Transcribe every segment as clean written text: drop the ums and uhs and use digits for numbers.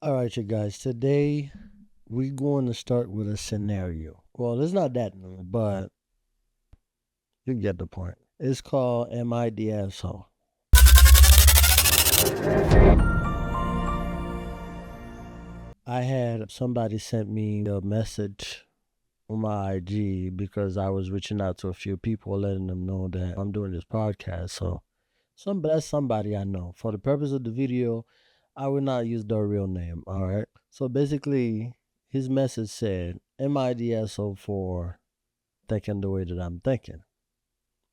All right, you guys. Today we're going to start with a scenario. Well, it's not that new, but you get the point. It's called "Am I the Asshole?" I had somebody sent me a message on my IG because I was reaching out to a few people, letting them know that I'm doing this podcast. So, that's somebody I know. For the purpose of the video, I will not use their real name. All right. So basically, his message said, "Am I the asshole for thinking the way that I'm thinking?"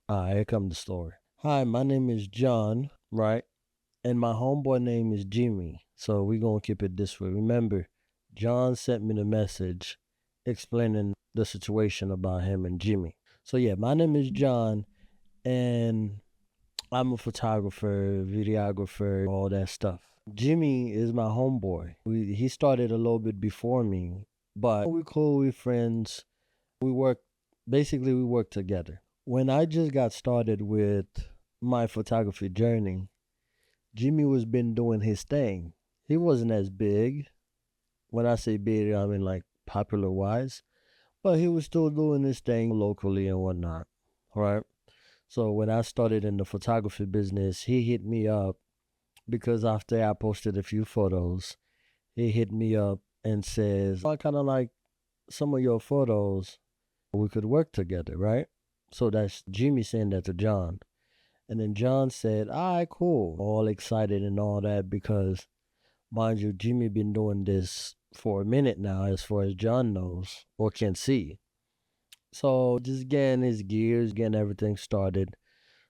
Here comes the story. Hi, my name is John, right? And my homeboy name is Jimmy. So we gonna keep it this way. Remember, John sent me the message explaining the situation about him and Jimmy. So yeah, my name is John, and I'm a photographer, videographer, all that stuff. Jimmy is my homeboy. He started a little bit before me, but we cool, we friends. We work we work together. When I just got started with my photography journey, Jimmy was been doing his thing. He wasn't as big. When I say big, I mean like popular wise, but he was still doing his thing locally and whatnot. Right. So when I started in the photography business, he hit me up because after I posted a few photos, he hit me up and says, "I kind of like some of your photos. We could work together, right?" So that's Jimmy saying that to John. And then John said, "All right, cool." All excited and all that because, mind you, Jimmy been doing this for a minute now, as far as John knows or can see. So just getting his gears, getting everything started.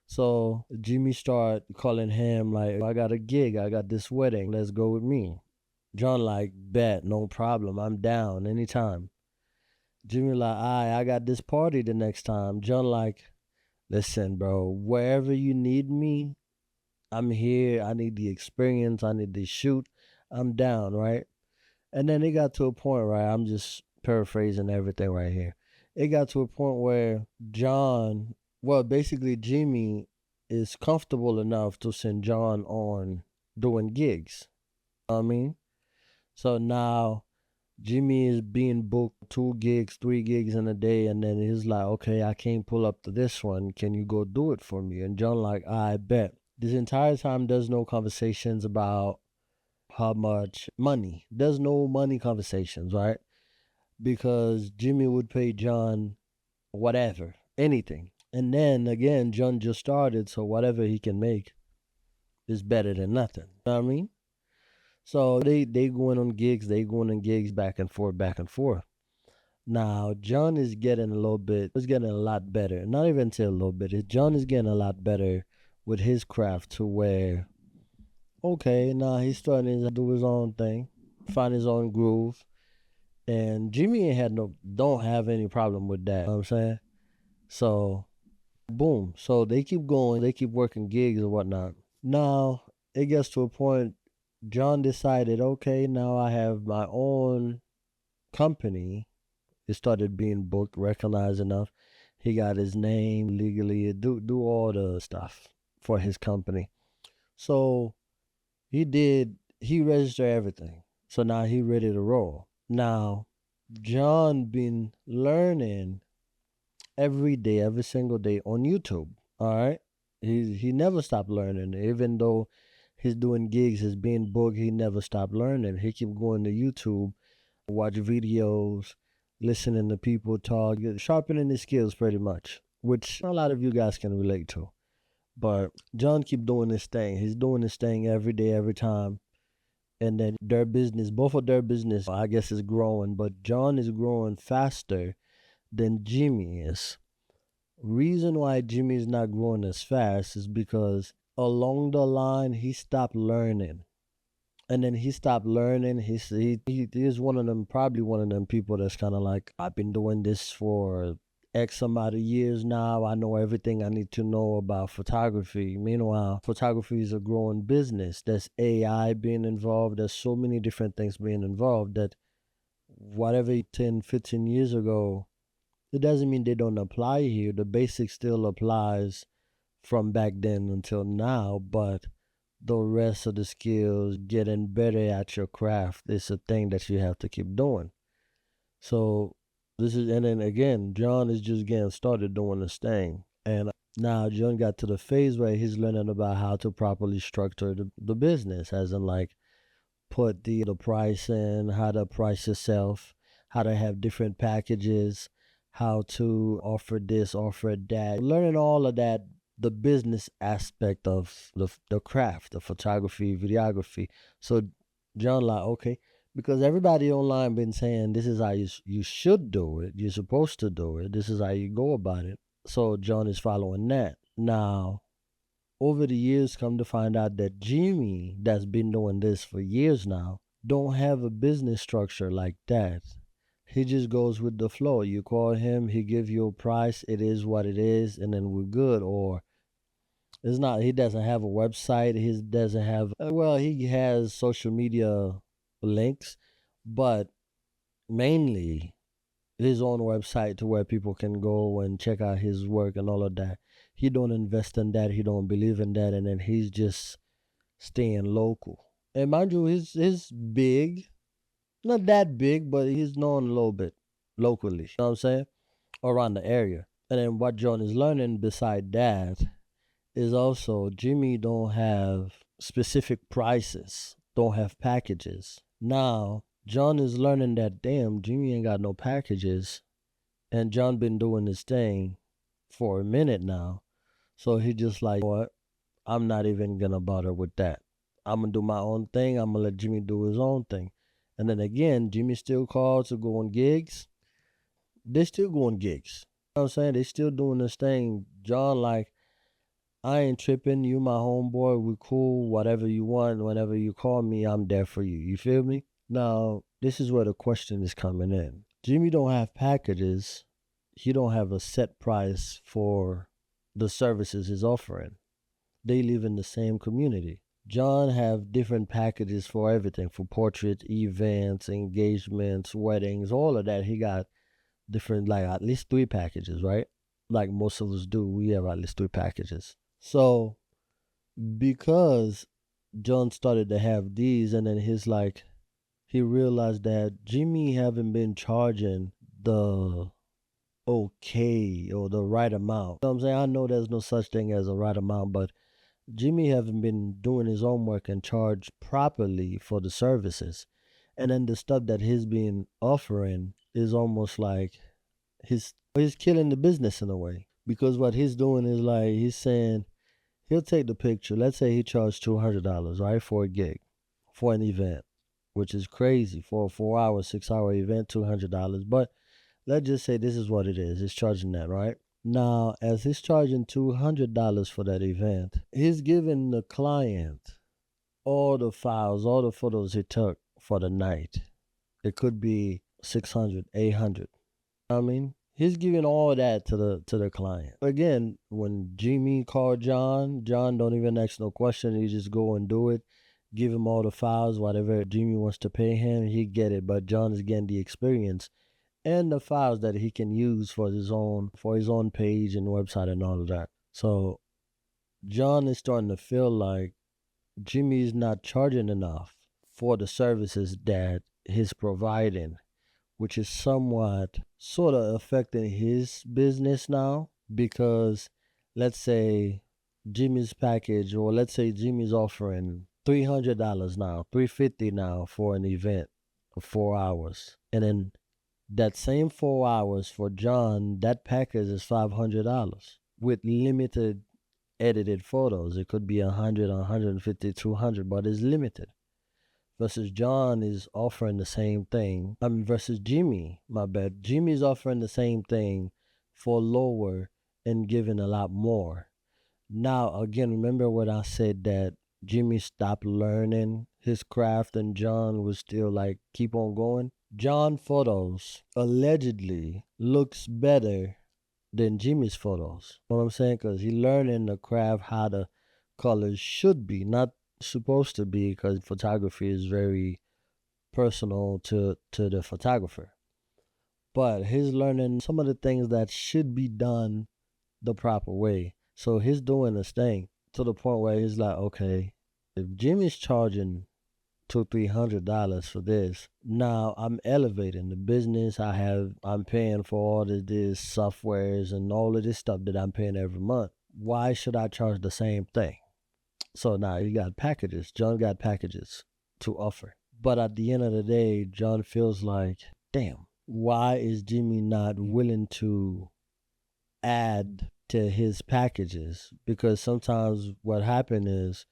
So Jimmy started calling him like, "I got a gig, I got this wedding, let's go with me." John like, "Bet, no problem, I'm down anytime." Jimmy like, I got this party the next time." John like, "Listen, bro, wherever you need me, I'm here. I need the experience. I need the shoot. I'm down, right?" And then it got to a point, right? I'm just paraphrasing everything right here. It got to a point where basically Jimmy is comfortable enough to send John on doing gigs. You know what I mean? So now Jimmy is being booked 2 gigs, 3 gigs in a day, and then he's like, "Okay, I can't pull up to this one. Can you go do it for me?" And John like, "I bet." This entire time, there's no conversations about how much money. There's no money conversations, right? Because Jimmy would pay John whatever, anything. And then again, John just started, so whatever he can make is better than nothing. You know what I mean? So they going on gigs, they going on gigs back and forth, back and forth. Now John is getting is getting a lot better. Not even say a little bit. John is getting a lot better with his craft to where, okay, now he's starting to do his own thing, find his own groove. And Jimmy ain't had no don't have any problem with that. You know what I'm saying? So boom. So they keep going, they keep working gigs or whatnot. Now it gets to a point, John decided, okay, now I have my own company. It started being booked, recognized enough. He got his name legally, do all the stuff for his company. So he registered everything. So now he ready to roll. Now John been learning every day, every single day on YouTube. All right. He never stopped learning. Even though he's doing gigs, he's being booked, he never stopped learning. He keep going to YouTube, watch videos, listening to people talk, sharpening his skills pretty much, which a lot of you guys can relate to. But John keep doing this thing. He's doing this thing every day, every time. And then their business, both of their business, I guess, is growing. But John is growing faster than Jimmy is. Reason why Jimmy is not growing as fast is because along the line he stopped learning. And then he stopped learning. He is one of them, probably one of them people that's kind of like, "I've been doing this for X amount of years now. I know everything I need to know about photography." Meanwhile, photography is a growing business. There's AI being involved. There's so many different things being involved that whatever 10, 15 years ago, it doesn't mean they don't apply here. The basic still applies from back then until now, but the rest of the skills, getting better at your craft is a thing that you have to keep doing. So this is, and then again, John is just getting started doing this thing. And now John got to the phase where he's learning about how to properly structure the business, as in like put the price in, how to price yourself, how to have different packages, how to offer this, offer that. Learning all of that, the business aspect of the craft, the photography, videography. So John like, okay, because everybody online been saying this is how you should do it. You're supposed to do it. This is how you go about it. So John is following that. Now, over the years, come to find out that Jimmy, that's been doing this for years now, don't have a business structure like that. He just goes with the flow. You call him, he give you a price, it is what it is, and then we're good. Or it's not, he doesn't have a website, he doesn't have, well, he has social media links, but mainly his own website to where people can go and check out his work and all of that. He don't invest in that, he don't believe in that, and then he's just staying local. And mind you, he's big, not that big, but he's known a little bit locally. You know what I'm saying? Around the area. And then what John is learning beside that is also Jimmy don't have specific prices, don't have packages. Now John is learning that damn Jimmy ain't got no packages, and John been doing this thing for a minute now. So he just like, what? I'm not even gonna bother with that. I'm gonna do my own thing. I'm gonna let Jimmy do his own thing. And then again, Jimmy still calls to go on gigs. They still going gigs. You know what I'm saying? They still doing this thing. John like, I ain't tripping. You my homeboy. We cool. Whatever you want. Whenever you call me, I'm there for you. You feel me? Now, this is where the question is coming in. Jimmy don't have packages. He don't have a set price for the services he's offering. They live in the same community. John have different packages for everything, for portraits, events, engagements, weddings, all of that. He got different, like at least 3 packages, right? Like most of us do, we have at least 3 packages. So because John started to have these, and then he's like, he realized that Jimmy haven't been charging the okay or the right amount. You know what I'm saying? I know there's no such thing as a right amount, but Jimmy haven't been doing his homework and charged properly for the services. And then the stuff that he's been offering is almost like he's killing the business in a way. Because what he's doing is like he's saying he'll take the picture. Let's say he charged $200, right, for a gig, for an event, which is crazy for a 4 hour, 6 hour event, $200. But let's just say this is what it is. He's charging that, right? Now, as he's charging $200 for that event, he's giving the client all the files, all the photos he took for the night. It could be 600, 800. I mean, he's giving all that to the client. Again, when Jimmy called John, John don't even ask no question. He just go and do it. Give him all the files, whatever Jimmy wants to pay him, he get it. But John is getting the experience and the files that he can use for his own page and website and all of that. So John is starting to feel like Jimmy is not charging enough for the services that he's providing, which is somewhat sort of affecting his business now. Because let's say Jimmy's package, or let's say Jimmy's offering $300 now, $350 now for an event of 4 hours, and then that same 4 hours for John, that package is $500 with limited edited photos. It could be 100, 150, 200, but it's limited. Versus John is offering the same thing. Versus Jimmy, my bad. Jimmy's offering the same thing for lower and giving a lot more. Now, again, remember what I said, that Jimmy stopped learning his craft and John was still like, keep on going? John photos allegedly looks better than Jimmy's photos. You know what I'm saying? Because he learning the craft how the colors should be, not supposed to be, because photography is very personal to the photographer. But he's learning some of the things that should be done the proper way. So he's doing this thing to the point where he's like, okay, If Jimmy's charging $200-300 for this, now I'm elevating the business. I'm paying for all of this softwares and all of this stuff that I'm paying every month. Why should I charge the same thing? So now you got packages. John got packages to offer. But at the end of the day, John feels like, damn, why is Jimmy not willing to add to his packages? Because sometimes what happened is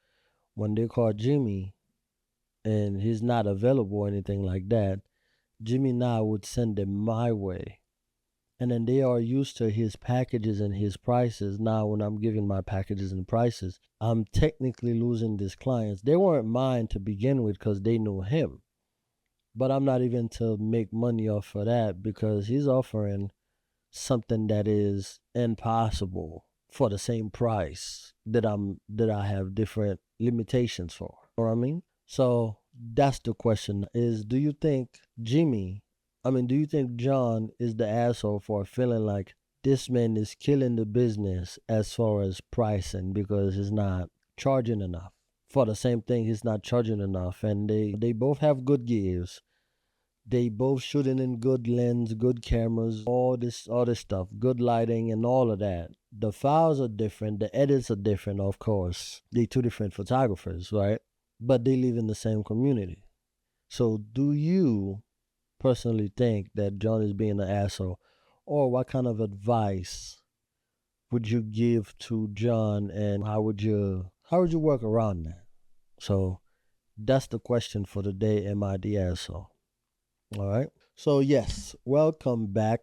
when they call Jimmy and he's not available or anything like that, Jimmy now would send them my way. And then they are used to his packages and his prices. Now, when I'm giving my packages and prices, I'm technically losing these clients. They weren't mine to begin with because they knew him. But I'm not even to make money off of that because he's offering something that is impossible for the same price that I have different limitations for. You know what I mean? So that's the question is, do you think John is the asshole for feeling like this man is killing the business as far as pricing because he's not charging enough? For the same thing, he's not charging enough. And they both have good gears. They both shooting in good lens, good cameras, all this stuff, good lighting and all of that. The files are different, the edits are different, of course. They two different photographers, right? But they live in the same community. So do you personally think that John is being an asshole? Or what kind of advice would you give to John, and how would you work around that? So that's the question for the day. Am I the asshole? All right. So yes, welcome back.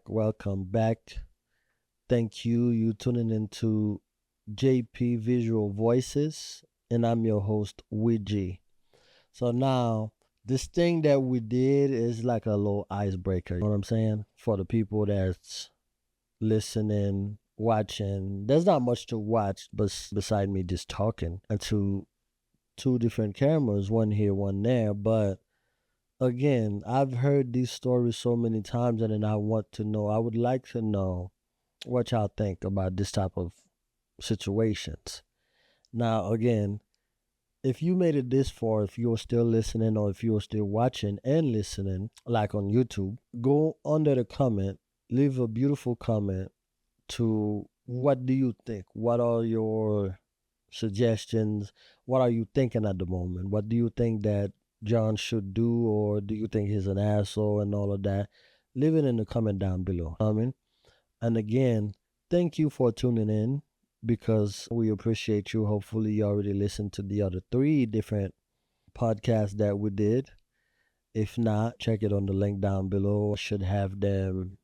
Thank you. You tuning into JP Visual Voices, and I'm your host, Ouija. So now, this thing that we did is like a little icebreaker. You know what I'm saying? For the people that's listening, watching. There's not much to watch, but beside me just talking and to two different cameras, one here, one there. But again, I've heard these stories so many times, and then I would like to know what y'all think about this type of situations. Now, again, if you made it this far, if you're still listening or if you're still watching and listening, like on YouTube, go under the comment, leave a beautiful comment to what do you think? What are your suggestions? What are you thinking at the moment? What do you think that John should do, or do you think he's an asshole and all of that? Leave it in the comment down below. And again, thank you for tuning in because we appreciate you. Hopefully, you already listened to the other 3 different podcasts that we did. If not, check it on the link down below. I should have them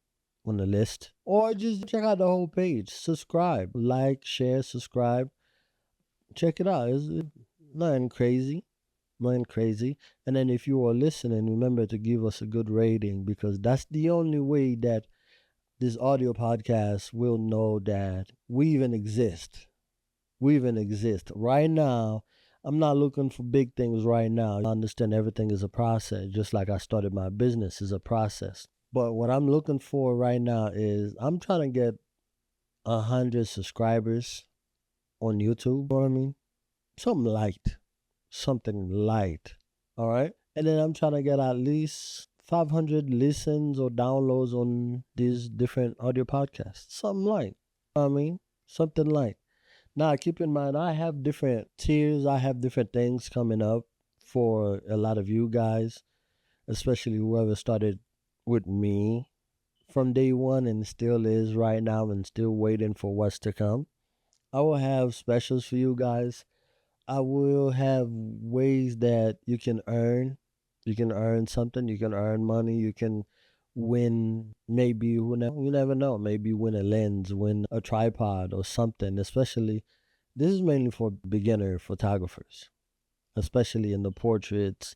on the list. Or just check out the whole page. Subscribe, like, share, subscribe. Check it out. It's nothing crazy. And then if you are listening, remember to give us a good rating because that's the only way that this audio podcast will know that we even exist. Right now, I'm not looking for big things right now. I understand everything is a process, just like I started my business is a process. But what I'm looking for right now is I'm trying to get 100 subscribers on YouTube. You know what I mean? Something light. All right? And then I'm trying to get at least 500 listens or downloads on these different audio podcasts. Something light. You know what I mean? Something light. Now, keep in mind, I have different tiers. I have different things coming up for a lot of you guys, especially whoever started with me from day one and still is right now and still waiting for what's to come. I will have specials for you guys. I will have ways that you can earn. You can earn something. You can earn money. You can win, maybe, you never know. Maybe win a lens, win a tripod or something. Especially, this is mainly for beginner photographers, especially in the portraits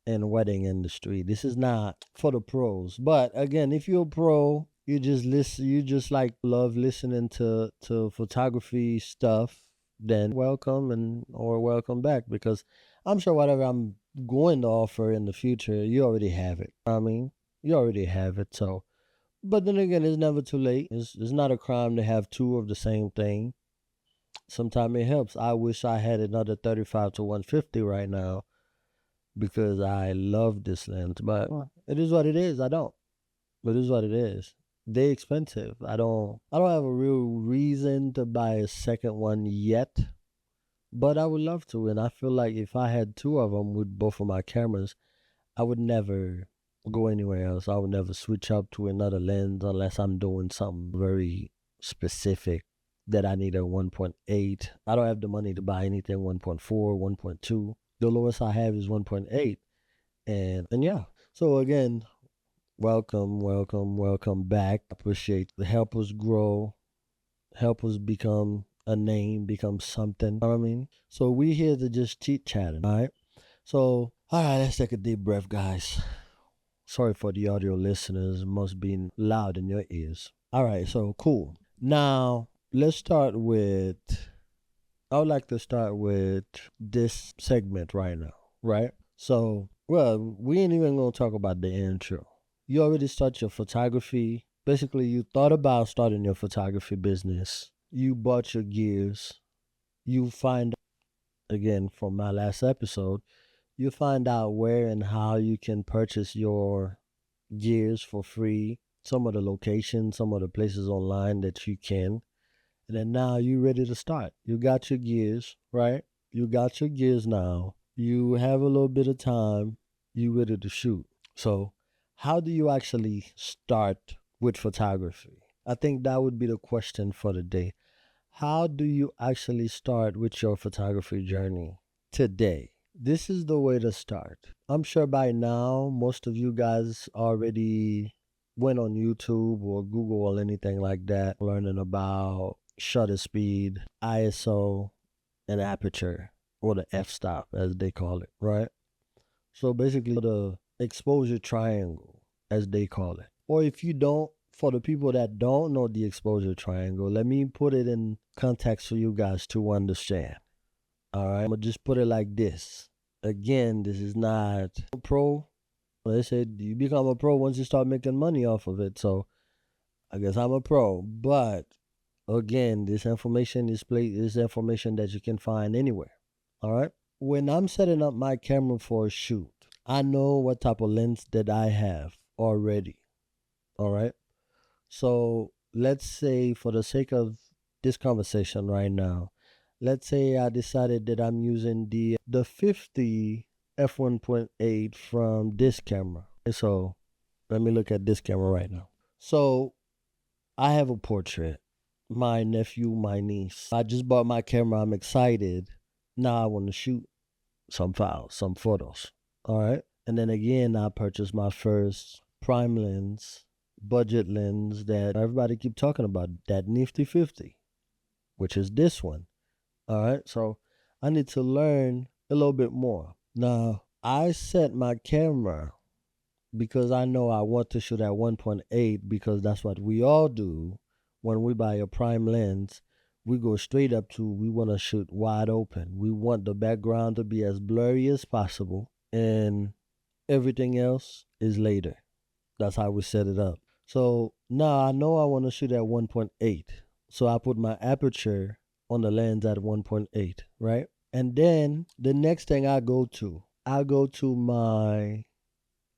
and wedding industry. This is not for the pros. But again, if you're a pro, you just listen, you just like love listening to photography stuff, then welcome or welcome back because I'm sure whatever I'm going to offer in the future, you already have it. I mean, you already have it. So, but then again, it's never too late. It's not a crime to have 2 of the same thing. Sometimes it helps. I wish I had another 35 to 150 right now because I love this lens, but it is what it is. I don't. But it is what it is. They expensive. I don't have a real reason to buy a second one yet, but I would love to. And I feel like if I had two of them with both of my cameras, I would never go anywhere else. I would never switch up to another lens unless I'm doing something very specific that I need a 1.8. I don't have the money to buy anything 1.4, 1.2. The lowest I have is 1.8. And yeah. So again, welcome back. Appreciate the help us grow, help us become a name, become something. You know what I mean? So we here to just chit chatting, all right? So, all right, let's take a deep breath, guys. Sorry for the audio listeners, must be loud in your ears. All right, so cool. Now, let's start with, I would like to start with this segment right now, right? So, well, we ain't even gonna talk about the intro. You already start your photography. Basically, you thought about starting your photography business. You bought your gears. You find, again, from my last episode, you find out where and how you can purchase your gears for free, some of the locations, some of the places online that you can. And then now you're ready to start. You got your gears, right? You got your gears now. You have a little bit of time. You ready to shoot. So, how do you actually start with photography? I think that would be the question for the day. How do you actually start with your photography journey today? This is the way to start. I'm sure by now most of you guys already went on YouTube or Google or anything like that, learning about shutter speed, ISO, and aperture, or the f-stop as they call it, right? So basically the exposure triangle as they call it. Or if you don't, for the people that don't know the exposure triangle, let me put it in context for you guys to understand. All right, I'm gonna just put it like this. Again, this is not a pro. They said you become a pro once you start making money off of it. So I guess I'm a pro. But again, this information is information that you can find anywhere. All right. When I'm setting up my camera for a shoot, I know what type of lens that I have already. All right. So let's say, for the sake of this conversation right now, let's say I decided that I'm using the 50 f1.8 from this camera. So let me look at this camera right now. So I have a portrait. My nephew, my niece. I just bought my camera. I'm excited. Now I want to shoot some files, some photos. All right. And then again, I purchased my first prime lens, budget lens that everybody keep talking about, that nifty 50, which is this one. All right. So I need to learn a little bit more. Now, I set my camera because I know I want to shoot at 1.8 because that's what we all do when we buy a prime lens. We go straight up to, we want to shoot wide open. We want the background to be as blurry as possible, and everything else is later. That's how we set it up. So now I know I want to shoot at 1.8. So I put my aperture on the lens at 1.8, right? And then the next thing I go to my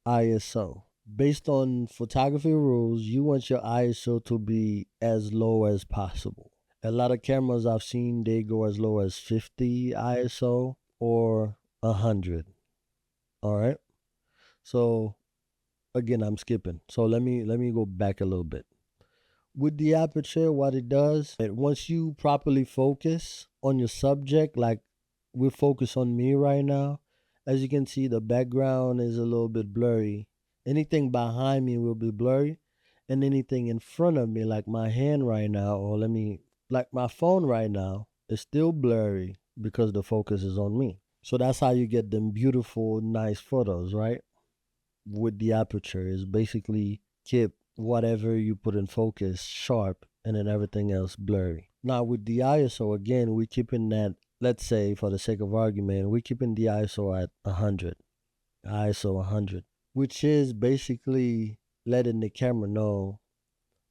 ISO. Based on photography rules, you want your ISO to be as low as possible. A lot of cameras I've seen, they go as low as 50 ISO or 100. All right. So again, I'm skipping. So let me go back a little bit. With the aperture, what it does, once you properly focus on your subject, like we focus on me right now, as you can see, the background is a little bit blurry. Anything behind me will be blurry, and anything in front of me, like my hand right now, or like my phone right now, is still blurry because the focus is on me. So that's how you get them beautiful, nice photos, right? With the aperture, is basically keep whatever you put in focus sharp and then everything else blurry. Now with the ISO, again, we keeping that, let's say for the sake of argument, we keeping the ISO at 100. ISO 100, which is basically letting the camera know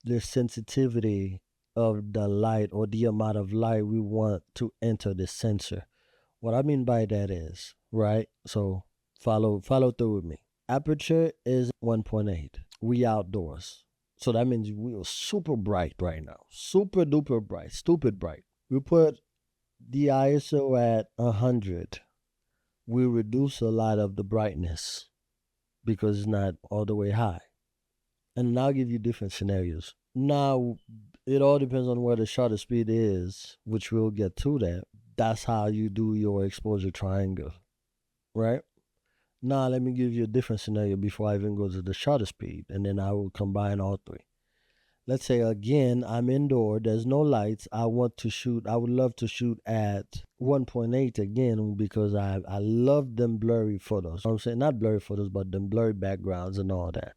there's sensitivity of the light or the amount of light we want to enter the sensor. What I mean by that is, right? So follow through with me. Aperture is 1.8. We outdoors. So that means we are super bright right now. Super duper bright. Stupid bright. We put the ISO at 100. We reduce a lot of the brightness because it's not all the way high. And I'll give you different scenarios. Now, it all depends on where the shutter speed is, which we'll get to that. That's how you do your exposure triangle, right? Now, let me give you a different scenario before I even go to the shutter speed, and then I will combine all three. Let's say again, I'm indoor, there's no lights. I want to shoot, I would love to shoot at 1.8 again because I love them blurry photos. You know what I'm saying? Not blurry photos, but them blurry backgrounds and all that.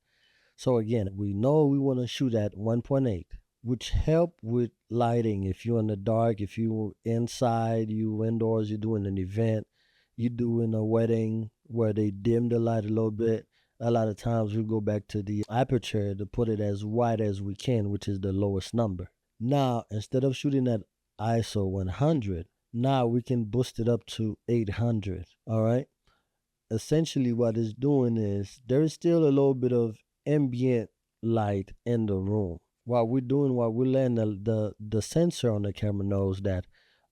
So again, we know we want to shoot at 1.8, which help with lighting. If you're in the dark, if you inside, you indoors, you're doing an event, you're doing a wedding where they dim the light a little bit. A lot of times we go back to the aperture to put it as wide as we can, which is the lowest number. Now, instead of shooting at ISO 100, now we can boost it up to 800. All right. Essentially, what it's doing is there is still a little bit of ambient light in the room. What we're letting the sensor on the camera knows that,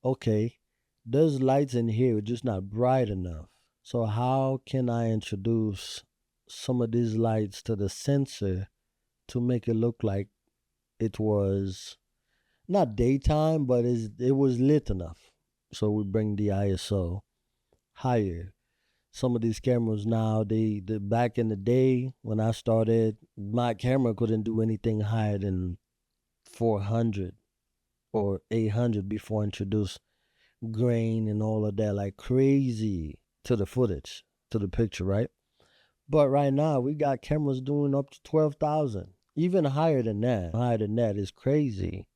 okay, there's lights in here, just not bright enough. So how can I introduce some of these lights to the sensor to make it look like it was not daytime, but it was lit enough? So we bring the ISO higher. Some of these cameras now, they back in the day when I started, my camera couldn't do anything higher than 400 or 800 before I introduced grain and all of that like crazy to the footage, to the picture, right? But right now we got cameras doing up to 12,000, even higher than that. Higher than that is crazy.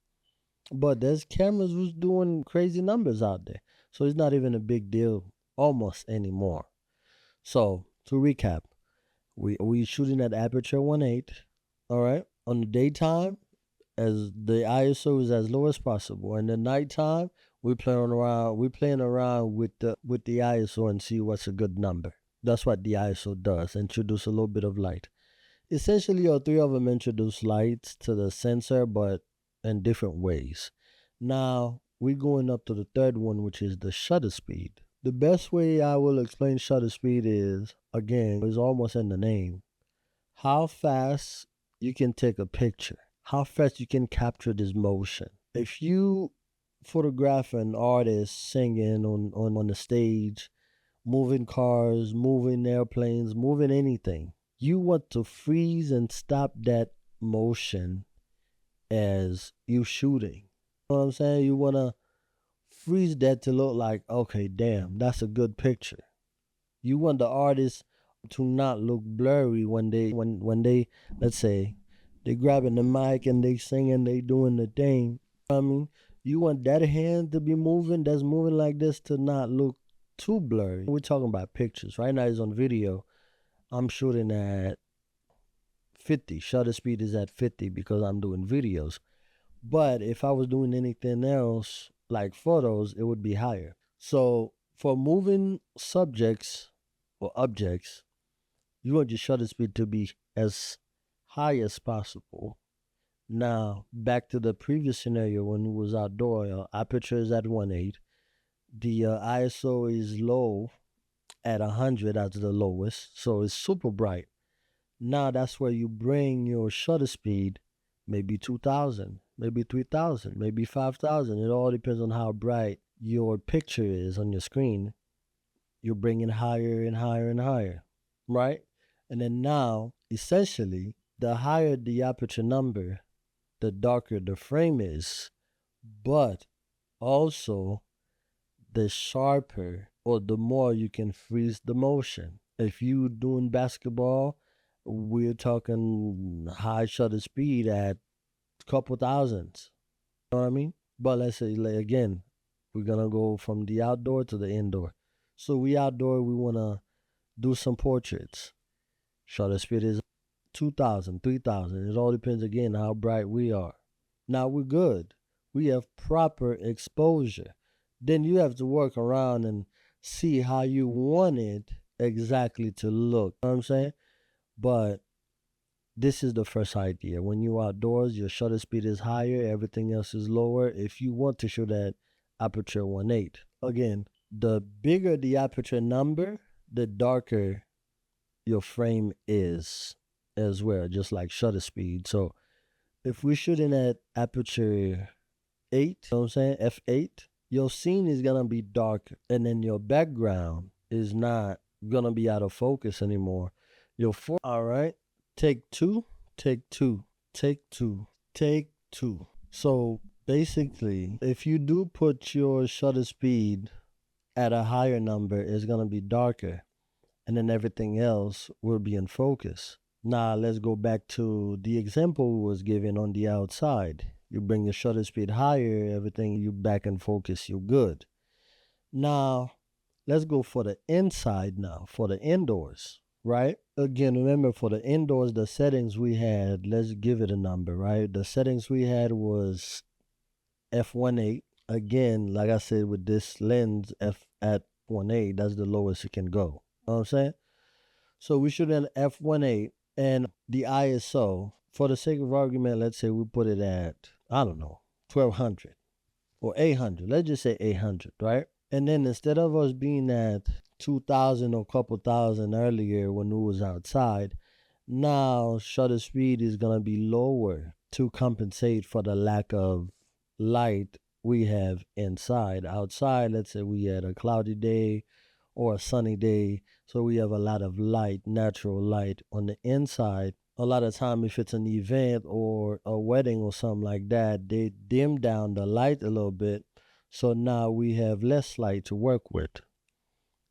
But there's cameras who's doing crazy numbers out there. So it's not even a big deal almost anymore. So to recap, we shooting at aperture 1.8, all right? On the daytime, as the ISO is as low as possible. In the nighttime, we're playing around with the ISO and see what's a good number. That's what the ISO does, introduce a little bit of light. Essentially, all three of them introduce lights to the sensor, but in different ways. Now, we're going up to the third one, which is the shutter speed. The best way I will explain shutter speed is, again, is almost in the name. How fast you can take a picture. How fast you can capture this motion. If you photograph an artist singing on the stage, moving cars, moving airplanes, moving anything, you want to freeze and stop that motion as you shooting. You know what I'm saying? You want to freeze that to look like, okay, damn, that's a good picture. You want the artist to not look blurry when they let's say they grabbing the mic and they singing, they doing the thing. I mean, you want that hand to be moving, that's moving like this, to not look too blurry. We're talking about pictures. Right now it's on video. I'm shooting at 50. Shutter speed is at 50 because I'm doing videos. But if I was doing anything else like photos, it would be higher. So for moving subjects or objects, you want your shutter speed to be as high as possible. Now, back to the previous scenario when it was outdoor, aperture is at 1.8. The ISO is low at 100 as the lowest, so it's super bright. Now that's where you bring your shutter speed, maybe 2,000, maybe 3,000, maybe 5,000. It all depends on how bright your picture is on your screen. You're bringing higher and higher and higher, right? And then now, essentially, the higher the aperture number, the darker the frame is, but also the sharper or the more you can freeze the motion. If you doing basketball, we're talking high shutter speed at a couple thousands. You know what I mean? But let's say, like, again, we're gonna go from the outdoor to the indoor. So we outdoor, we wanna do some portraits. Shutter speed is 2,000, 3,000. It all depends again how bright we are. Now we're good. we have proper exposure. Then you have to work around and see how you want it exactly to look. You know what I'm saying? But this is the first idea. When you're outdoors, your shutter speed is higher, everything else is lower. If you want to shoot at aperture 1.8, again, the bigger the aperture number, the darker your frame is as well, just like shutter speed. So if we're shooting at aperture 8, you know what I'm saying, f8, your scene is gonna be dark, and then your background is not gonna be out of focus anymore. All right, take two, take two, take two, take two. So basically, if you do put your shutter speed at a higher number, it's gonna be darker, and then everything else will be in focus. Now let's go back to the example was given on the outside. You bring the shutter speed higher, everything you back in focus, you good. Now let's go for the inside now, for the indoors, right? Again, remember for the indoors, the settings we had, let's give it a number, right? The settings we had was f1.8. Again, like I said, with this lens f at 1.8, that's the lowest it can go. You know what I'm saying? So we shoot an f1.8, and the ISO, for the sake of argument, let's say we put it at, I don't know, 1200 or 800. Let's just say 800, right? And then instead of us being at 2000 or couple thousand earlier when we was outside, now shutter speed is gonna be lower to compensate for the lack of light we have inside. Outside, let's say we had a cloudy day or a sunny day, so we have a lot of light, natural light. On the inside, a lot of time if it's an event or a wedding or something like that, they dim down the light a little bit, so now we have less light to work with.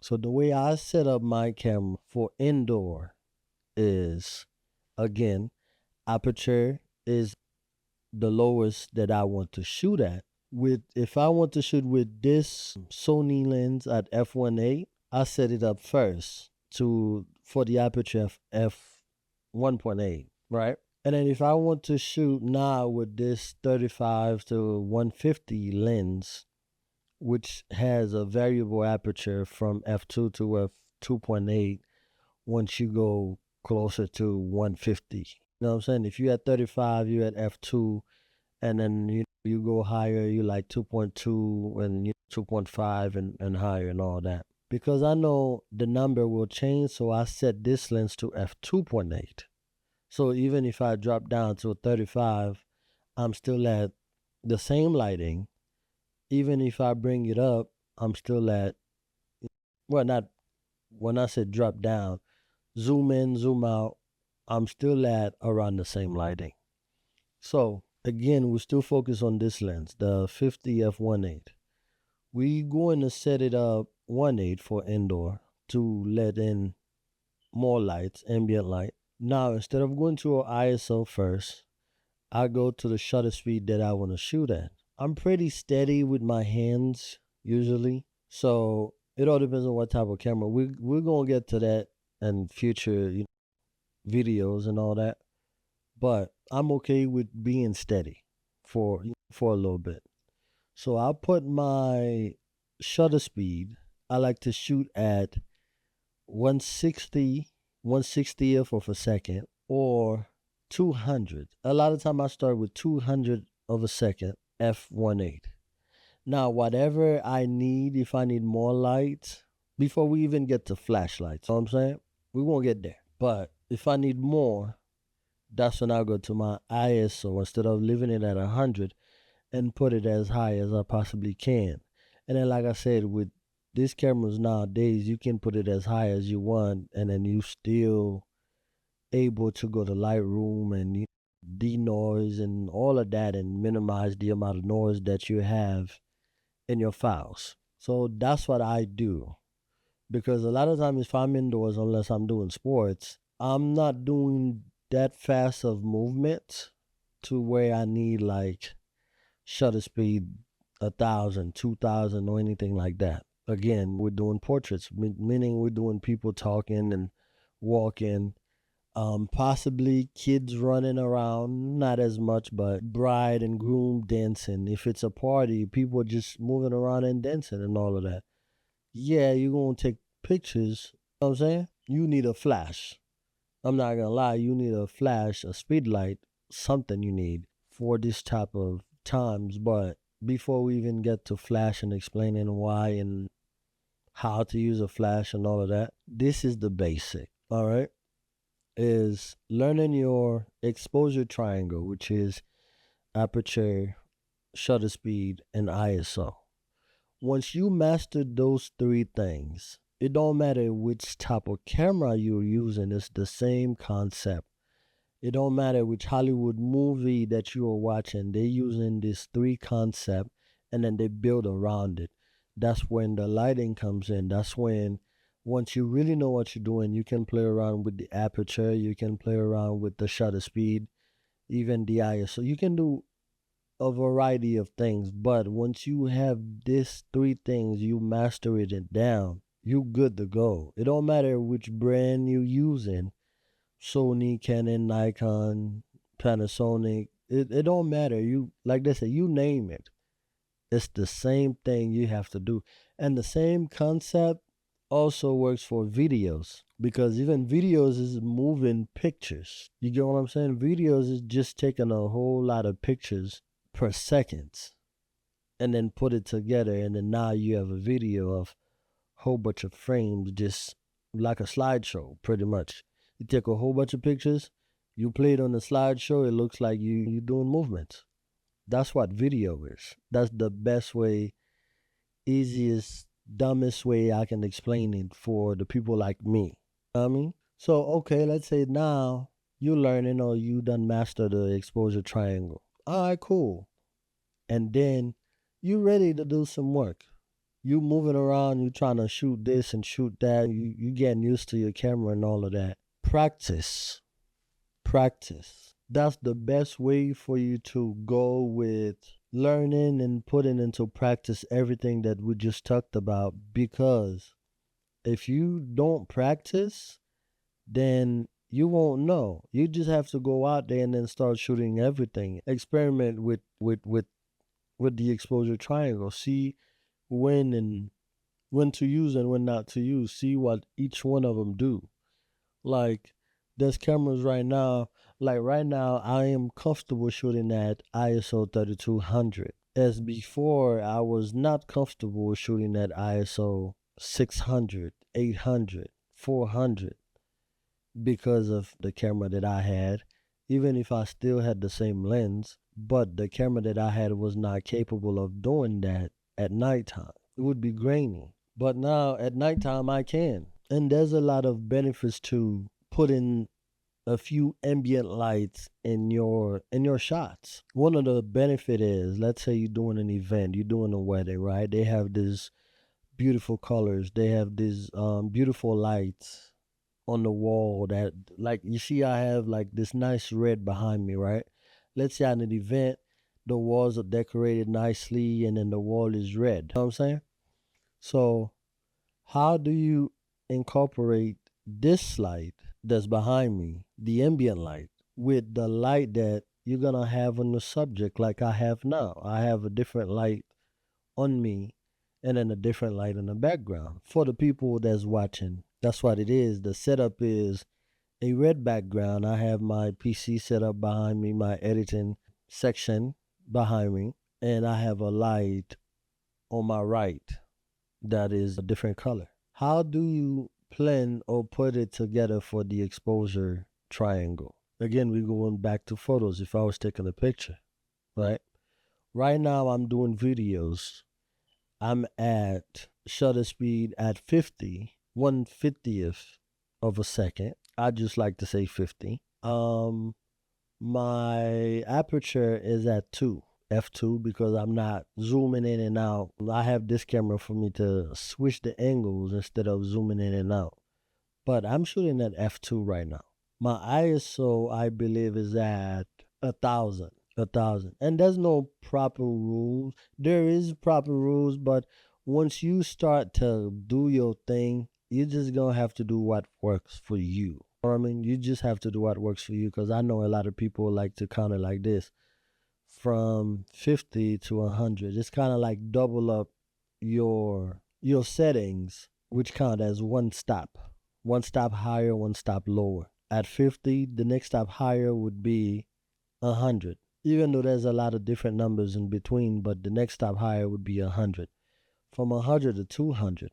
So the way I set up my camera for indoor is, again, aperture is the lowest that I want to shoot at. If I want to shoot with this Sony lens at f1.8, I set it up first for the aperture f1.8, right? And then if I want to shoot now with this 35 to 150 lens, which has a variable aperture from f2 to f2.8, once you go closer to 150. You know what I'm saying? If you at 35, you at f2, and then you go higher, you like 2.2 and 2.5 and higher and all that. Because I know the number will change, so I set this lens to f2.8. So even if I drop down to 35, I'm still at the same lighting. Even if I bring it up, I'm still at, well, not, when I said drop down, zoom in, zoom out, I'm still at around the same lighting. So again, we still focus on this lens, the 50 f1.8. We going to set it up 1.8 for indoor to let in more lights, ambient light. Now, instead of going to our ISO first, I go to the shutter speed that I want to shoot at. I'm pretty steady with my hands usually, so it all depends on what type of camera. We're gonna get to that in future videos and all that, but I'm okay with being steady for a little bit. So I'll put my shutter speed. I like to shoot at 1/60th of a second or 200. A lot of time I start with 200 of a second f1.8. Now whatever I need, if I need more light, before we even get to flashlights, you know what I'm saying? We won't get there. But if I need more, that's when I go to my ISO instead of leaving it at 100 and put it as high as I possibly can. And then like I said, with these cameras nowadays, you can put it as high as you want, and then you still able to go to Lightroom and denoise and all of that and minimize the amount of noise that you have in your files. So that's what I do. Because a lot of times if I'm indoors, unless I'm doing sports, I'm not doing that fast of movement to where I need like shutter speed 1,000, 2,000 or anything like that. Again, we're doing portraits, meaning we're doing people talking and walking. Possibly kids running around, not as much, but bride and groom dancing. If it's a party, people just moving around and dancing and all of that. Yeah, you're gonna take pictures. You know what I'm saying? You need a flash. I'm not gonna lie, you need a flash, a speed light, something you need for this type of times. But before we even get to flash and explaining why and how to use a flash and all of that, this is the basic. All right, is learning your exposure triangle, which is aperture, shutter speed, and ISO. Once you master those three things, it don't matter which type of camera you're using, it's the same concept. It don't matter which Hollywood movie that you are watching, they're using this three concept and then they build around it. That's when the lighting comes in. That's when once you really know what you're doing, you can play around with the aperture, you can play around with the shutter speed, even the ISO. You can do a variety of things, but once you have these three things, you master it down, you good to go. It don't matter which brand you using, Sony, Canon, Nikon, Panasonic. It don't matter. You like they say, you name it. It's the same thing you have to do. And the same concept also works for videos because even videos is moving pictures. You get what I'm saying? Videos is just taking a whole lot of pictures per second and then put it together, and then now you have a video of a whole bunch of frames, just like a slideshow pretty much. You take a whole bunch of pictures, you play it on the slideshow, it looks like you doing movements. That's what video is. That's the best way, easiest, dumbest way I can explain it for the people like me. You know what I mean? So okay, let's say now you learning or you done master the exposure triangle. Alright, cool. And then you ready to do some work. You moving around, you trying to shoot this and shoot that, you getting used to your camera and all of that. Practice. Practice. That's the best way for you to go with learning and putting into practice everything that we just talked about, because if you don't practice, then you won't know. You just have to go out there and then start shooting everything. Experiment with the exposure triangle. See when to use and when not to use. See what each one of them do. Like there's cameras right now. Like right now, I am comfortable shooting at ISO 3200. As before, I was not comfortable shooting at ISO 600, 800, 400 because of the camera that I had. Even if I still had the same lens, but the camera that I had was not capable of doing that at nighttime. It would be grainy. But now at nighttime I can. And there's a lot of benefits to putting a few ambient lights in your shots. One of the benefit is, let's say you're doing an event, you're doing a wedding, right? They have these beautiful colors. They have these beautiful lights on the wall that, like, you see I have like this nice red behind me, right? Let's say at an event, the walls are decorated nicely and then the wall is red. You know what I'm saying? So how do you incorporate this light that's behind me, the ambient light, with the light that you're gonna have on the subject like I have now? I have a different light on me and then a different light in the background. For the people that's watching, that's what it is. The setup is a red background. I have my PC set up behind me, my editing section behind me, and I have a light on my right that is a different color. How do you plan or put it together for the exposure triangle? Again, we're going back to photos. If I was taking a picture, right? Right now, I'm doing videos. I'm at shutter speed at 50, 1/50th of a second. I just like to say 50. My aperture is at 2, f2, because I'm not zooming in and out. I have this camera for me to switch the angles instead of zooming in and out. But I'm shooting at f2 right now. My ISO, I believe, is at 1,000. 1,000. And there's no proper rules. There is proper rules, but once you start to do your thing, you're just gonna have to do what works for you. know what I mean? You just have to do what works for you, because I know a lot of people like to count it like this: from 50 to 100. It's kind of like double up your settings, which count as one stop higher, one stop lower. At 50, the next stop higher would be 100. Even though there's a lot of different numbers in between, but the next stop higher would be 100. From 100 to 200,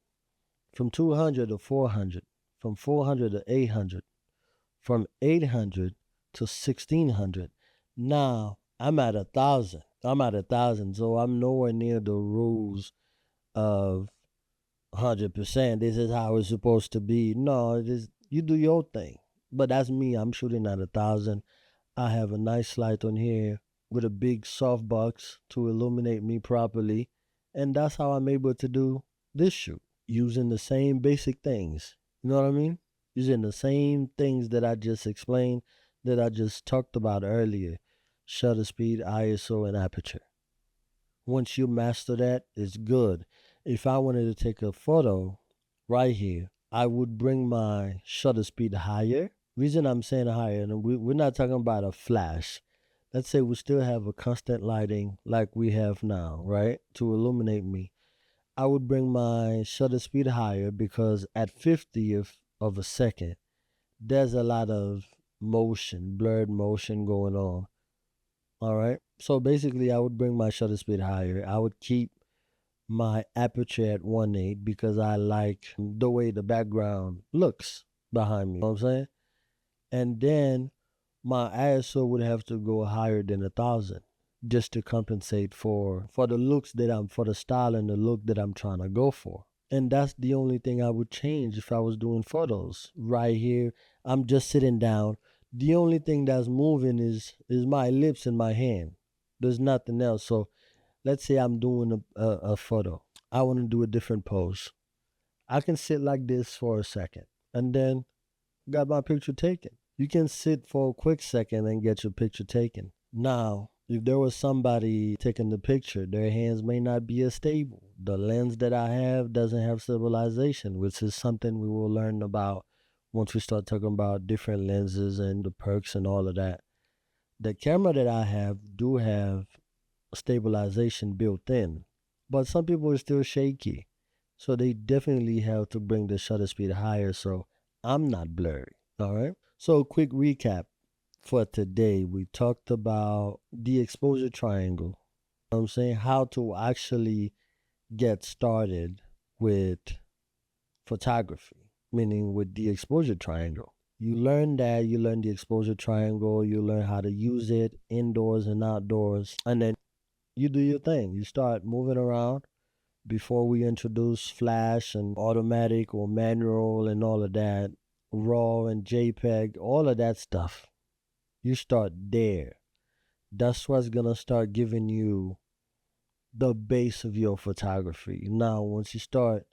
from 200 to 400, from 400 to 800, from 800 to 1600. Now I'm at 1,000. I'm at 1,000, so I'm nowhere near the rules of 100%. This is how it's supposed to be. No, it is, you do your thing. But that's me. I'm shooting at 1,000. I have a nice light on here with a big softbox to illuminate me properly. And that's how I'm able to do this shoot, using the same basic things. You know what I mean? Using the same things that I just explained, that I just talked about earlier: shutter speed, ISO, and aperture. Once you master that, it's good. If I wanted to take a photo right here, I would bring my shutter speed higher. Reason I'm saying higher, and we're not talking about a flash. Let's say we still have a constant lighting like we have now, right? To illuminate me. I would bring my shutter speed higher, because at 50th of a second, there's a lot of motion, blurred motion going on. All right. So basically, I would bring my shutter speed higher. I would keep my aperture at 1.8, because I like the way the background looks behind me. You know what I'm saying? And then my ISO would have to go higher than 1,000, just to compensate for the looks that for the style and the look that I'm trying to go for. And that's the only thing I would change if I was doing photos. Right here, I'm just sitting down. The only thing that's moving is my lips and my hand. There's nothing else. So let's say I'm doing a photo. I want to do a different pose. I can sit like this for a second and then got my picture taken. You can sit for a quick second and get your picture taken. Now, if there was somebody taking the picture, their hands may not be as stable. The lens that I have doesn't have stabilization, which is something we will learn about once we start talking about different lenses and the perks and all of that. The camera that I have do have stabilization built in, but some people are still shaky. So they definitely have to bring the shutter speed higher so I'm not blurry. All right. So quick recap for today. We talked about the exposure triangle. You know what I'm saying? How to actually get started with photography, meaning with the exposure triangle. You learn that, you learn the exposure triangle, you learn how to use it indoors and outdoors, and then you do your thing. You start moving around. Before we introduce flash and automatic or manual and all of that, raw and JPEG, all of that stuff, you start there. That's what's gonna start giving you the base of your photography. Now, once you start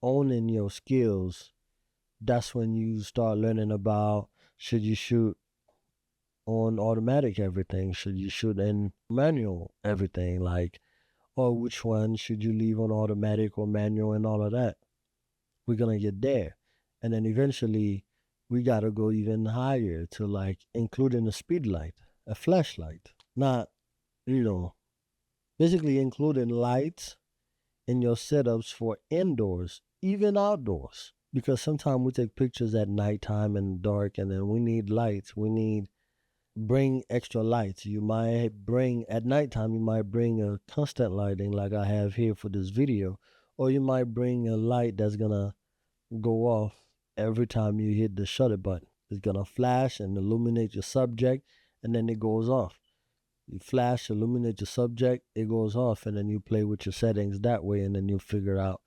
owning your skills, that's when you start learning about, should you shoot on automatic everything? Should you shoot in manual everything? Like, or which one should you leave on automatic or manual and all of that? We're gonna get there. And then eventually we gotta go even higher to like including a speed light, a flashlight. Not, you know, basically including lights in your setups for indoors, even outdoors. Because sometimes we take pictures at nighttime and dark, and then we need lights. We need bring extra lights. You might bring at nighttime, you might bring a constant lighting like I have here for this video, or you might bring a light that's gonna go off every time you hit the shutter button. It's gonna flash and illuminate your subject, and then it goes off. You flash, illuminate your subject, it goes off, and then you play with your settings that way, and then you figure out,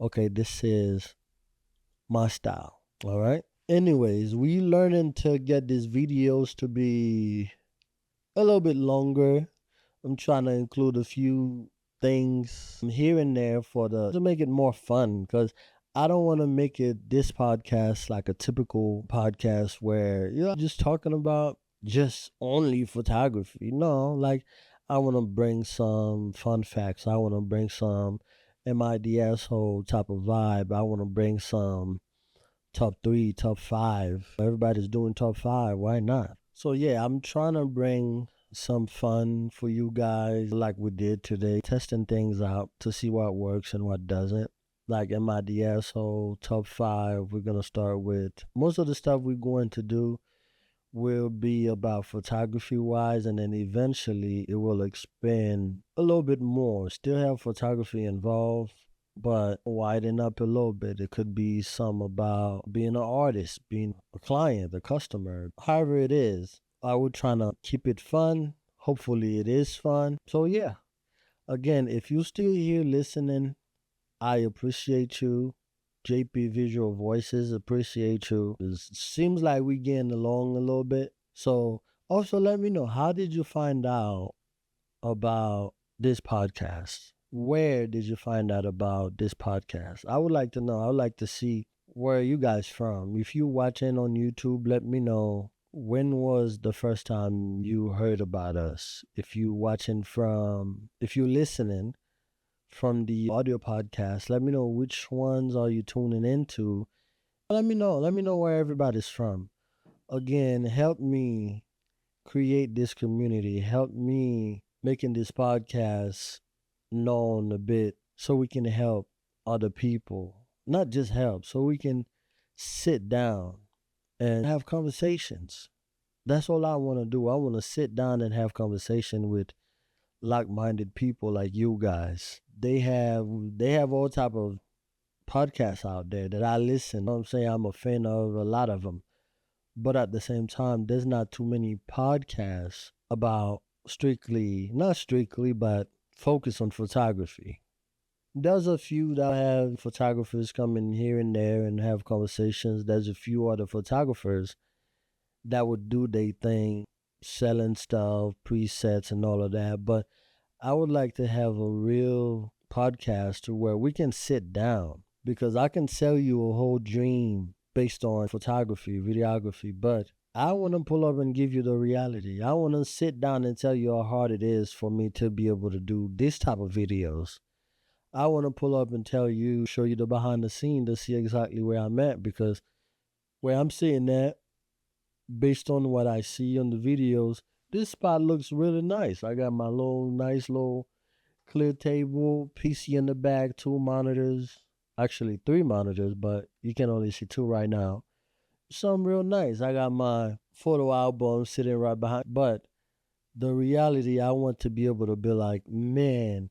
okay, this is my style. All right. Anyways, we learning to get these videos to be a little bit longer. I'm trying to include a few things here and there to make it more fun, because I don't want to make it this podcast like a typical podcast where you're just talking about just only photography. No, like I want to bring some fun facts. I want to bring some am I the asshole type of vibe. I want to bring some top 3, top 5. Everybody's doing top 5. Why not? So yeah, I'm trying to bring some fun for you guys like we did today, testing things out to see what works and what doesn't. Like in my DSO top 5, we're going to start with most of the stuff we're going to do will be about photography wise, and then eventually it will expand a little bit more. Still have photography involved, but widen up a little bit. It could be some about being an artist, being a client, a customer, however it is. I would try to keep it fun. Hopefully it is fun. So yeah, again, if you still here listening, I appreciate you. JP Visual Voices appreciate you. It seems like we getting along a little bit. So also let me know, how did you find out about this podcast? Where did you find out about this podcast? I would like to know. I would like to see where you guys from. If you watching on YouTube, let me know when was the first time you heard about us. If you listening from the audio podcast, let me know which ones are you tuning into. Let me know. Let me know where everybody's from. Again, help me create this community. Help me making this podcast known a bit so we can help other people. Not just help, so we can sit down and have conversations. That's all I want to do. I want to sit down and have conversation with like-minded people like you guys. They have all type of podcasts out there that I listen. You know what I'm saying? I'm a fan of a lot of them. But at the same time, there's not too many podcasts about not strictly, but focus on photography. There's a few that have photographers come in here and there and have conversations. There's a few other photographers that would do their thing, selling stuff, presets, and all of that. But I would like to have a real podcast to where we can sit down, because I can sell you a whole dream based on photography, videography, but I want to pull up and give you the reality. I want to sit down and tell you how hard it is for me to be able to do this type of videos. I want to pull up and tell you, show you the behind the scene to see exactly where I'm at, because where I'm sitting at, based on what I see on the videos, this spot looks really nice. I got my nice little clear table, PC in the back, 2 monitors, actually 3 monitors, but you can only see 2 right now. Something real nice. I got my photo album sitting right behind. But the reality, I want to be able to be like, man,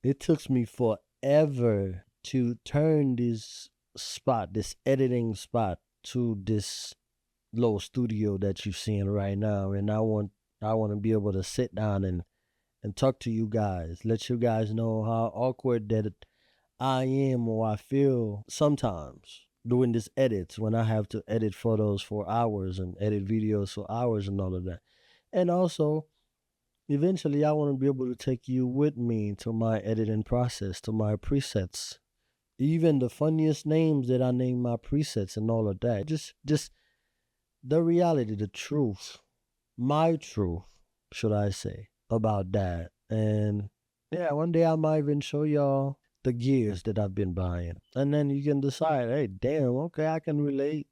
it took me forever to turn this editing spot, to this little studio that you're seeing right now. And I want to be able to sit down and talk to you guys, let you guys know how awkward that I am or I feel sometimes doing this edits, when I have to edit photos for hours and edit videos for hours and all of that. And also, eventually, I want to be able to take you with me to my editing process, to my presets, even the funniest names that I name my presets and all of that. Just the reality, the truth, my truth, should I say, about that. And yeah, one day I might even show y'all the gears that I've been buying. And then you can decide, hey, damn, okay, I can relate.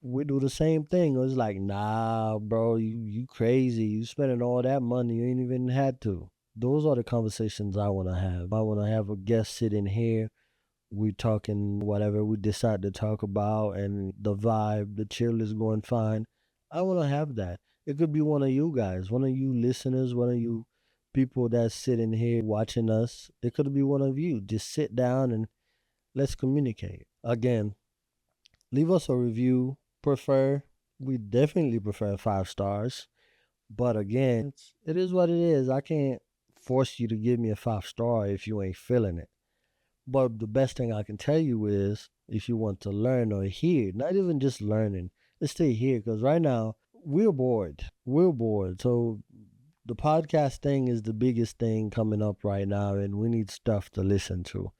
We do the same thing. Or it's like, nah, bro, you crazy. You spending all that money. You ain't even had to. Those are the conversations I want to have. I want to have a guest sitting here. We talking whatever we decide to talk about, and the vibe, the chill is going fine. I want to have that. It could be one of you guys, one of you listeners, one of you people that's sitting here watching us. It could be one of you. Just sit down and let's communicate. Again, leave us a review. We definitely prefer 5 stars. But again, it is what it is. I can't force you to give me a 5 star if you ain't feeling it. But the best thing I can tell you is, if you want to learn or hear, not even just learning, let's stay here, because right now we're bored. We're bored. So the podcast thing is the biggest thing coming up right now, and we need stuff to listen to.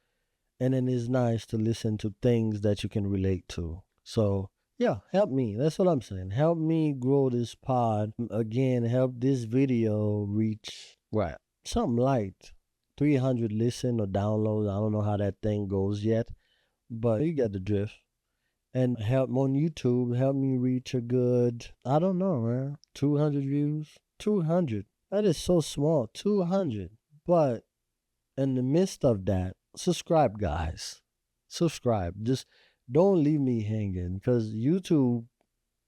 And then it's nice to listen to things that you can relate to. So yeah, help me. That's what I'm saying. Help me grow this pod. Again, help this video reach what? Something like 300 listen or downloads. I don't know how that thing goes yet, but you get the drift. and help on YouTube, help me reach a good, I don't know, man, 200 views. 200. That is so small, 200. But in the midst of that, subscribe, guys. Subscribe. Just don't leave me hanging, because YouTube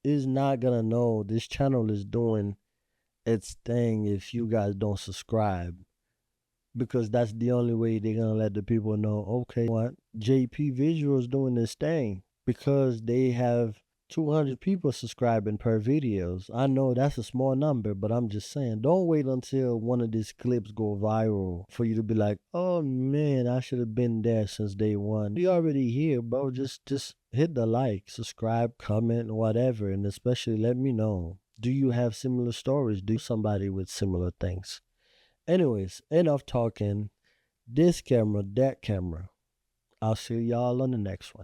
is not gonna know this channel is doing its thing if you guys don't subscribe, because that's the only way they're gonna let the people know, okay, what, JP Visual is doing this thing, because they have 200 people subscribing per videos. I know that's a small number, but I'm just saying, don't wait until one of these clips go viral for you to be like, oh man, I should have been there since day one. You already here, bro. Just hit the like, subscribe, comment, whatever, and especially let me know, do you have similar stories? Do you somebody with similar things? Anyways, enough talking. This camera, that camera. I'll see y'all on the next one.